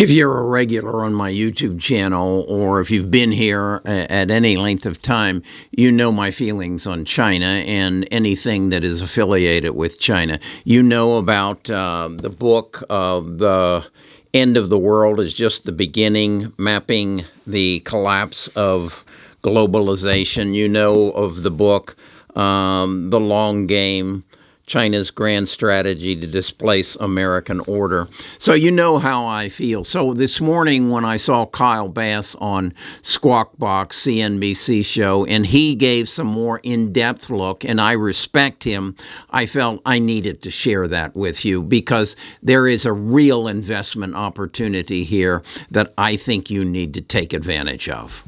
If you're a regular on my YouTube channel, or if you've been here at any length of time, you know my feelings on China and anything that is affiliated with China. You know about the book of The End of the World is Just the Beginning, mapping the collapse of globalization. You know of the book, The Long Game, China's grand strategy to displace American order. So you know how I feel. So this morning when I saw Kyle Bass on Squawk Box, CNBC show, and he gave some more in-depth look, and I respect him, I felt I needed to share that with you because there is a real investment opportunity here that I think you need to take advantage of.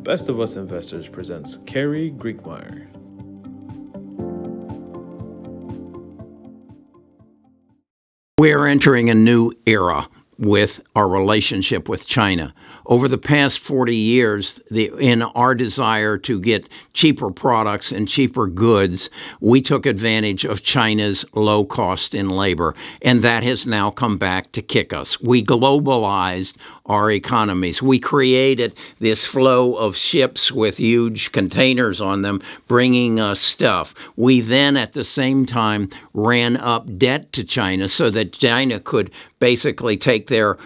Best of Us Investors presents Carrie Griegmeyer. We're entering a new era with our relationship with China. Over the past 40 years, in our desire to get cheaper products and cheaper goods, we took advantage of China's low cost in labor, and that has now come back to kick us. We globalized our economies. We created this flow of ships with huge containers on them, bringing us stuff. We then, at the same time, ran up debt to China so that China could basically take their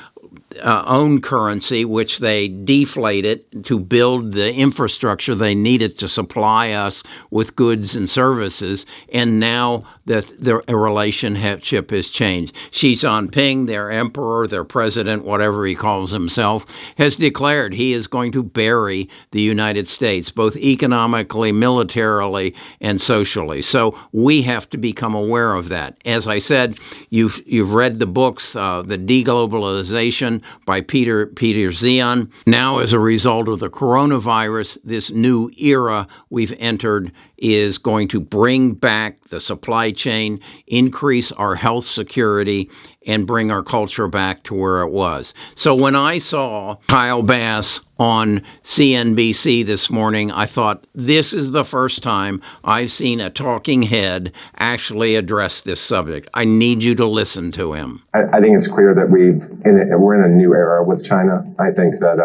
own currency, which they deflated to build the infrastructure they needed to supply us with goods and services. And now the relationship has changed. Xi Jinping, their emperor, their president, whatever he calls himself, has declared he is going to bury the United States, both economically, militarily, and socially. So we have to become aware of that. As I said, you've read the books, The Deglobalization by Peter Zion. Now, as a result of the coronavirus, this new era we've entered is going to bring back the supply chain, increase our health security, and bring our culture back to where it was. So when I saw Kyle Bass on CNBC this morning, I thought, this is the first time I've seen a talking head actually address this subject. I need you to listen to him. I think it's clear that we're in a new era with China. I think that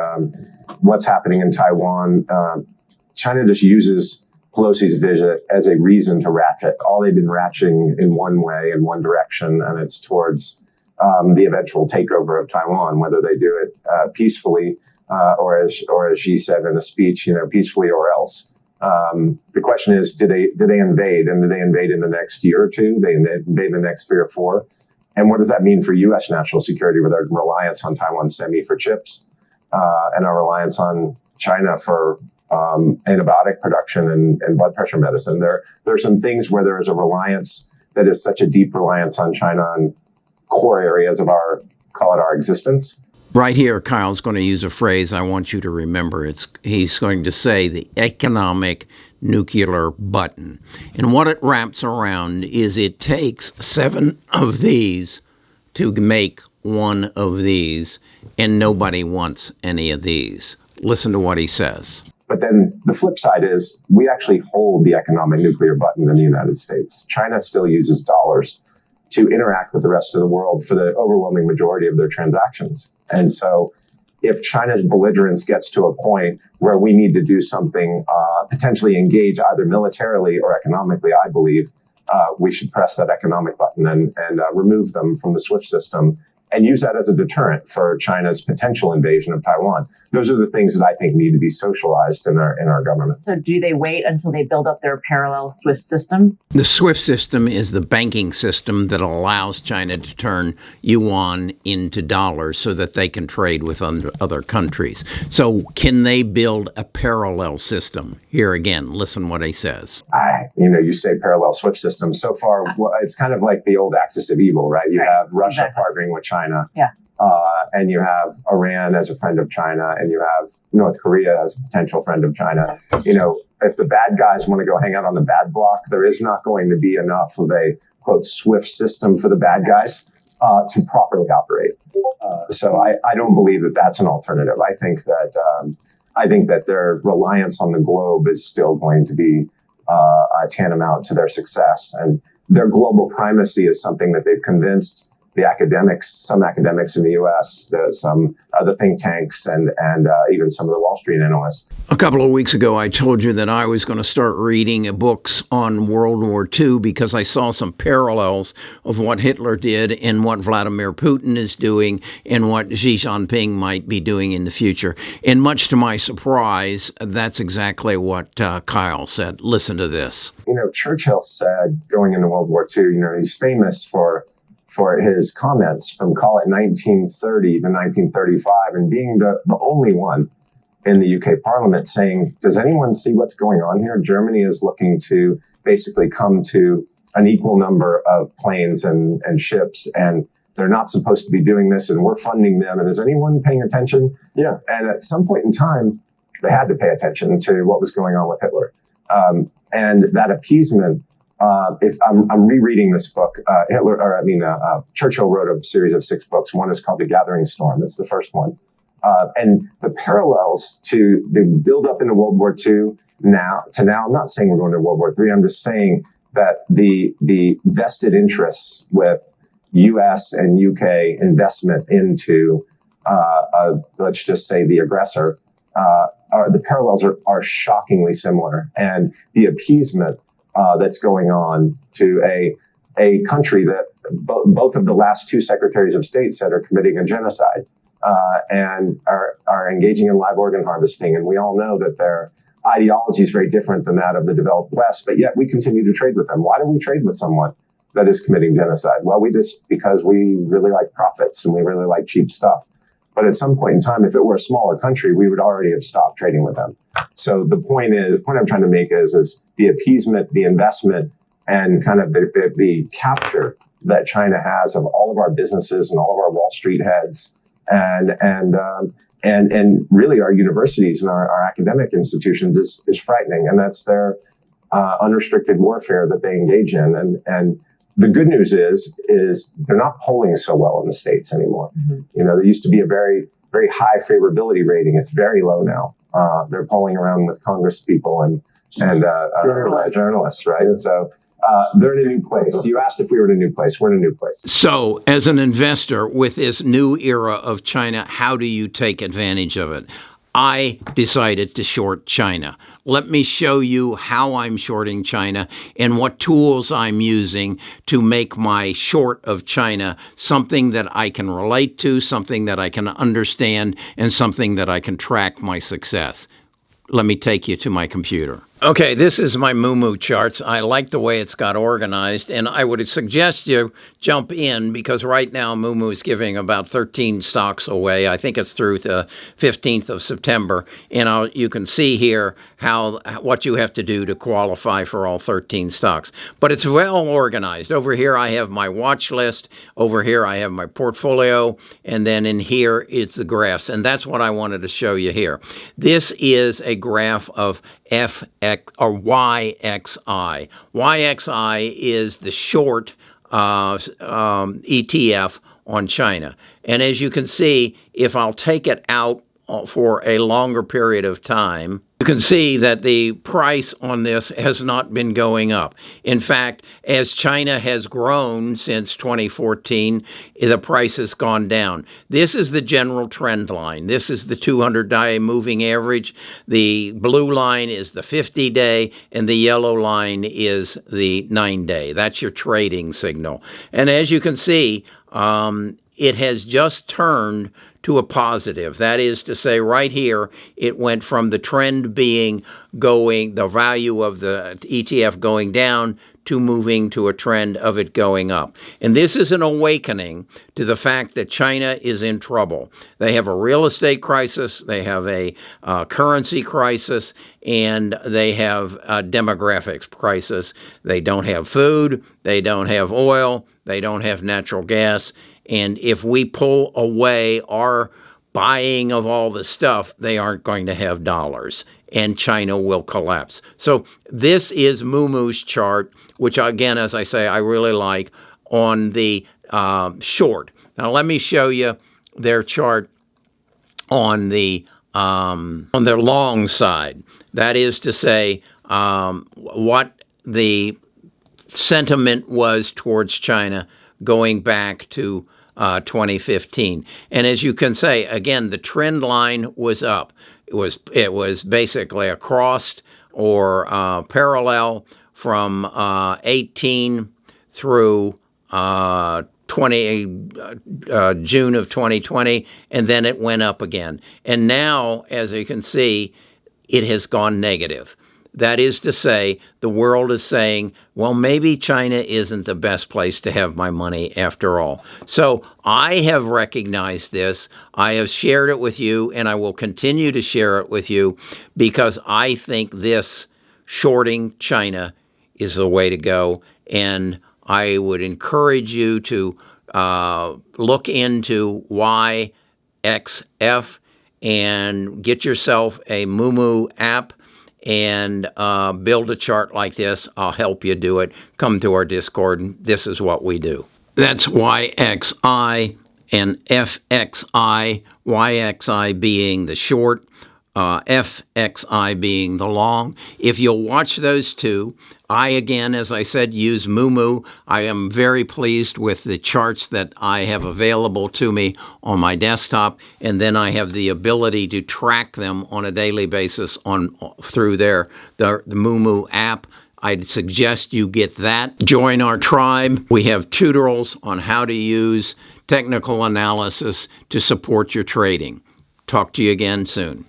what's happening in Taiwan, China just uses Pelosi's visit as a reason to ratchet. All they've been ratcheting in one way, in one direction, and it's towards the eventual takeover of Taiwan, whether they do it peacefully or as Xi said in a speech, peacefully or else. The question is, do they invade? And do they invade in the next year or two? They invade in the next 3 or 4? And what does that mean for U.S. national security with our reliance on Taiwan semi for chips and our reliance on China for antibiotic production and blood pressure medicine? There are some things where there is a reliance that is such a deep reliance on China on core areas of our existence. Right here, Kyle's going to use a phrase I want you to remember. He's going to say the economic nuclear button. And what it wraps around is it takes 7 of these to make 1 of these, and nobody wants any of these. Listen to what he says. But then the flip side is we actually hold the economic nuclear button in the United States. China still uses dollars to interact with the rest of the world for the overwhelming majority of their transactions. And so if China's belligerence gets to a point where we need to do something, potentially engage either militarily or economically, I believe we should press that economic button and remove them from the SWIFT system and use that as a deterrent for China's potential invasion of Taiwan. Those are the things that I think need to be socialized in our government. So do they wait until they build up their parallel SWIFT system? The SWIFT system is the banking system that allows China to turn yuan into dollars so that they can trade with other countries. So can they build a parallel system? Here again, listen what he says. You say parallel SWIFT system. So far, it's kind of like the old axis of evil, right? You have Russia partnering with China. Yeah. And you have Iran as a friend of China, and you have North Korea as a potential friend of China. If the bad guys want to go hang out on the bad block, there is not going to be enough of a, quote, SWIFT system for the bad guys to properly operate. So I don't believe that that's an alternative. I think that their reliance on the globe is still going to be tantamount to their success. And their global primacy is something that they've convinced the academics, some academics in the U.S., some other think tanks, and even some of the Wall Street analysts. A couple of weeks ago, I told you that I was going to start reading books on World War II because I saw some parallels of what Hitler did and what Vladimir Putin is doing and what Xi Jinping might be doing in the future. And much to my surprise, that's exactly what Kyle said. Listen to this. Churchill said going into World War II, he's famous for his comments from, call it 1930 to 1935, and being the only one in the UK Parliament saying, does anyone see what's going on here? Germany is looking to basically come to an equal number of planes and ships, and they're not supposed to be doing this, and we're funding them. And is anyone paying attention? Yeah. And at some point in time, they had to pay attention to what was going on with Hitler. And that appeasement, if I'm rereading this book, Churchill wrote a series of 6 books. One is called The Gathering Storm. That's the first one. And the parallels to the build up into World War II now, I'm not saying we're going to World War III. I'm just saying that the vested interests with US and UK investment into, let's just say, the aggressor, the parallels are shockingly similar. And the appeasement that's going on to a country that both of the last 2 secretaries of state said are committing a genocide and are engaging in live organ harvesting. And we all know that their ideology is very different than that of the developed West, but yet we continue to trade with them. Why do we trade with someone that is committing genocide? Well, because we really like profits and we really like cheap stuff. But at some point in time, if it were a smaller country, we would already have stopped trading with them. So the point I'm trying to make is the appeasement, the investment, and kind of the capture that China has of all of our businesses and all of our Wall Street heads, and really our universities and our academic institutions is frightening. And that's their unrestricted warfare that they engage in. And the good news is they're not polling so well in the States anymore. Mm-hmm. There used to be a very, very high favorability rating. It's very low now. They're polling around with Congress people and journalists, right? And so they're in a new place. You asked if we were in a new place. We're in a new place. So, as an investor with this new era of China, how do you take advantage of it? I decided to short China. Let me show you how I'm shorting China and what tools I'm using to make my short of China something that I can relate to, something that I can understand, and something that I can track my success. Let me take you to my computer. Okay, this is my Moomoo charts. I like the way it's got organized, and I would suggest you jump in because right now Moomoo is giving about 13 stocks away. I think it's through the 15th of September, and you can see here what you have to do to qualify for all 13 stocks. But it's well organized. Over here I have my watch list. Over here I have my portfolio, and then in here it's the graphs, and that's what I wanted to show you here. This is a graph of FX or YXI. YXI is the short ETF on China. And as you can see, if I'll take it out for a longer period of time, you can see that the price on this has not been going up. In fact, as China has grown since 2014, the price has gone down. This is the general trend line. This is the 200-day moving average. The blue line is the 50-day, and the yellow line is the 9-day. That's your trading signal. And as you can see, it has just turned to a positive. That is to say, right here, it went from the trend being the value of the ETF going down to moving to a trend of it going up. And this is an awakening to the fact that China is in trouble. They have a real estate crisis, they have a currency crisis, and they have a demographics crisis. They don't have food, they don't have oil, they don't have natural gas. And if we pull away our buying of all the stuff, they aren't going to have dollars, and China will collapse. So this is Moomoo's chart, which again, as I say, I really like on the short. Now let me show you their chart on their long side. That is to say, what the sentiment was towards China going back to 2015. And as you can say, again, the trend line was up. It was basically a crossed or parallel from 18 through June of 2020, and then it went up again. And now, as you can see, it has gone negative. That is to say, the world is saying, well, maybe China isn't the best place to have my money after all. So I have recognized this. I have shared it with you, and I will continue to share it with you because I think this shorting China is the way to go. And I would encourage you to look into YXF and get yourself a Moomoo app and build a chart like this. I'll help you do it. Come to our Discord, and this is what we do. That's YXI and FXI, YXI being the short, FXI being the long. If you'll watch those two, I, again, as I said, use Moomoo. I am very pleased with the charts that I have available to me on my desktop, and then I have the ability to track them on a daily basis through the Moomoo app. I'd suggest you get that. Join our tribe. We have tutorials on how to use technical analysis to support your trading. Talk to you again soon.